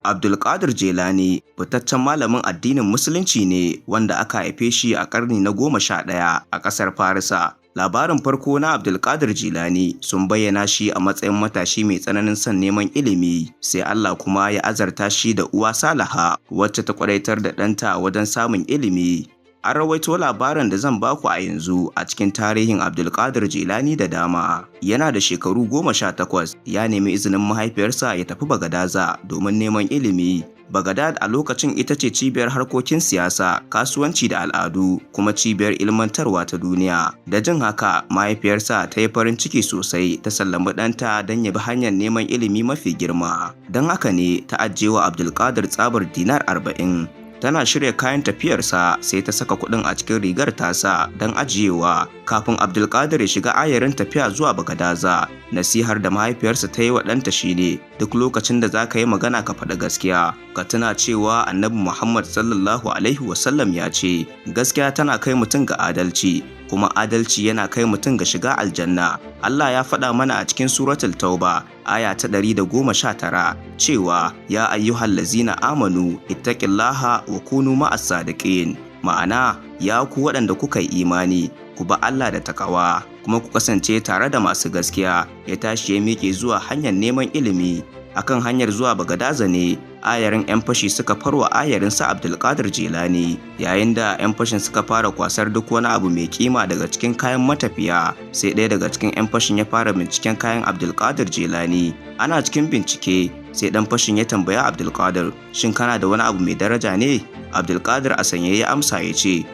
Abdulkadir Jelani fitaccen malamin addinin Musulunci ne wanda aka haife shi a ƙarni na 11 a ƙasar Farisa. Labarin farko na Abdulkadir Jelani sun bayyana shi a matsayin matashi mai tsananin son neman ilimi, sai Allah kuma ya azarta shi da uwa Salaha wacce ta kwadaitar da ɗanta wajen samun ilimi. An rawaito labarin da zan baku a yanzu a cikin tarihin Abdulkadir Jelani da dama. Yana da shekaru 18 ya nemi izinin mahaifiyarsa ya tafi Bagadaza domin neman ilimi. Bagadad a lokacin ita ce cibiyar harkokin siyasa, kasuwanci da al'adu, kuma cibiyar ilmantarwa ta duniya. Da jin haka, mahaifiyarsa ta yi farin ciki sosai ta sallami ɗanta don ya bi hanyar neman ilimi mafi girma. Don haka ne ta ajiyewa Abdulkadir tsabar dinar 40. Tana shirya kayan tafiyarsa sai ta saka kuɗin a cikin rigar tasa don ajiyewa. Kafin Abdulkadir ya shiga ayarin tafiya zuwa Bagadaza, nasihar da mahaifiyarsa ta yi wa ɗanta shine duk lokacin da za ka yi magana ka faɗa gaskiya. Ka tuna cewa Annabi Muhammad sallallahu alaihi wasallam ya ce, gaskiya tana kai mutum ga adalci, kuma adalci yana kai mutum ga shiga aljanna. Allah ya faɗa mana a cikin suratul Tauba aya ta 119 cewa ya ayyuhal lazina amanu ittaqillaha wa kunu ma'as sadiqin. Ma'ana, ya ku waɗanda kuka yi imani, ku ba Allah da takawa kuma ku kasance tare da masu gaskiya. Ya tashi ya miƙe zuwa hanyar neman ilimi. Akan hanyar zuwa Bagadaza ne ayarin 'yan fashi suka farwa ayarin sa Abdulkadir Jelani, yayin da 'yan fashin suka fara kwasar duk wani abu mai kima daga cikin kayan matafiya. Sai ɗaya daga cikin 'yan fashin ya fara binciken kayan Abdulkadir Jelani. Ana cikin bincike sai ɗan fashin ya tambaya Abdulkadir, shin kana da wani abu mai daraja ne? Abdulkadir a sanye ya amsa ya ce,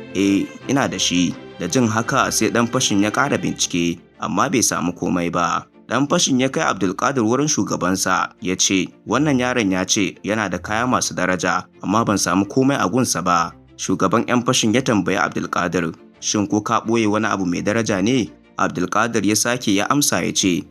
ina da shi. Da jin haka sai ɗan fashin ya ƙara bincike amma bai samu komai ba. Dan fashin ya kai Abdulkadir wurin shugabansa ya ce, wannan yaron ya ce yana da kaya masu daraja amma ban samu komai a gunsa ba. Shugaban 'yan fashin ya tambayi Abdulkadir, shin ko ka ɓoye wani abu mai daraja ne? Abdulkadir ya sake ya amsa ya ce,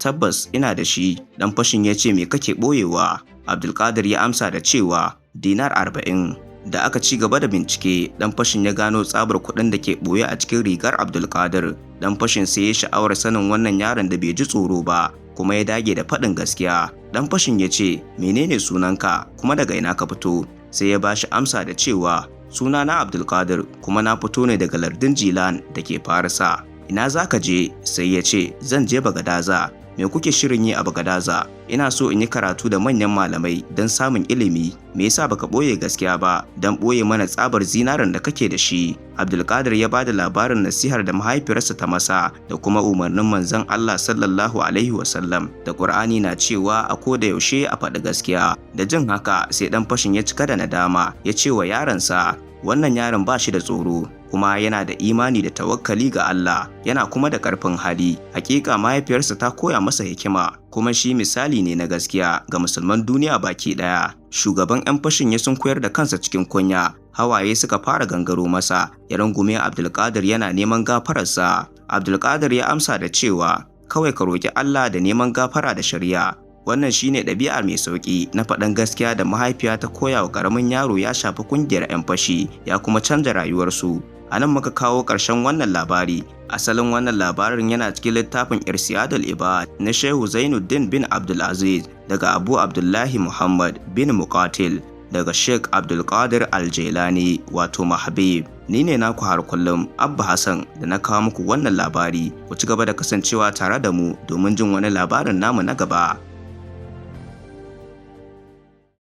tabbas ina da shi. Dan fashin ya ce, me kake ɓoyewa? Abdulkadir ya amsa da cewa dinar 40. Da aka ci gaba da bincike, dan fashin ya gano tsabar kuɗin da ke ɓoye a cikin rigar Abdulkadir. Dan fashin sai ya sha'awar sanin wannan yaron da bai ji tsoro ba, kuma ya dage da faɗin gaskiya. Dan fashin ya ce, menene sunanka kuma daga ina ka fito? Sai ya bashi amsa da cewa, sunana Abdulkadir kuma na fito ne daga lardin Jilan da ke Farisa. Ina za ka je? Sai ya ce, zan je Bagadaza. Me kuke shirin yi a Bagadaza? Ina so in yi karatu da manyan malamai don samun ilimi. Me yasa baka ɓoye gaskiya ba don ɓoye mana tsabar zinarin da kake da shi? Abdulkadir ya bada labarin nasihar da mahaifiyarsa ta masa da kuma umarnin manzon Allah sallallahu alaihi wasallam. Da Qur'ani na cewa a koda yaushe a faɗi gaskiya. Da jin haka sai ɗan fashin ya cika da nadama ya ce wa yaronsa, wannan yaron ba shi da tsoro kuma yana da imani da tawakkali ga Allah, yana kuma da ƙarfin hali. Hakika mahaifiyarsa ta koya masa hikima, kuma shi misali ne na gaskiya ga musulman duniya baki ɗaya. Shugaban 'yan fashin ya sunkuyar da kansa cikin kunya, hawaye suka fara gangaro masa, ya rungume Abdulkadir yana neman gafararsa. Abdulkadir ya amsa da cewa, kawai ka roki Allah da neman gafara da shari'a. Wannan shine ɗabi'a mai sauƙi na faɗan gaskiya da mahaifiya ta koya wa ƙaramin yaro ya shafi ƙungiyar 'yan fashi ya kuma canza rayuwarsu. A nan muka kawo ƙarshen wannan labari. Asalin wannan labarin yana cikin littafin Irsiyadul Ibad na Shehu Zainuddin bin Abdulaziz daga Abu Abdullahi Muhammad bin Muqatil daga Sheikh Abdulkadir Al-Jelani wato Mahbib. Ni ne naku har kullum Abba Hassan da na kawo muku wannan labari. Ku ci gaba da kasancewa tare da mu domin jin wani labarin namu na gaba.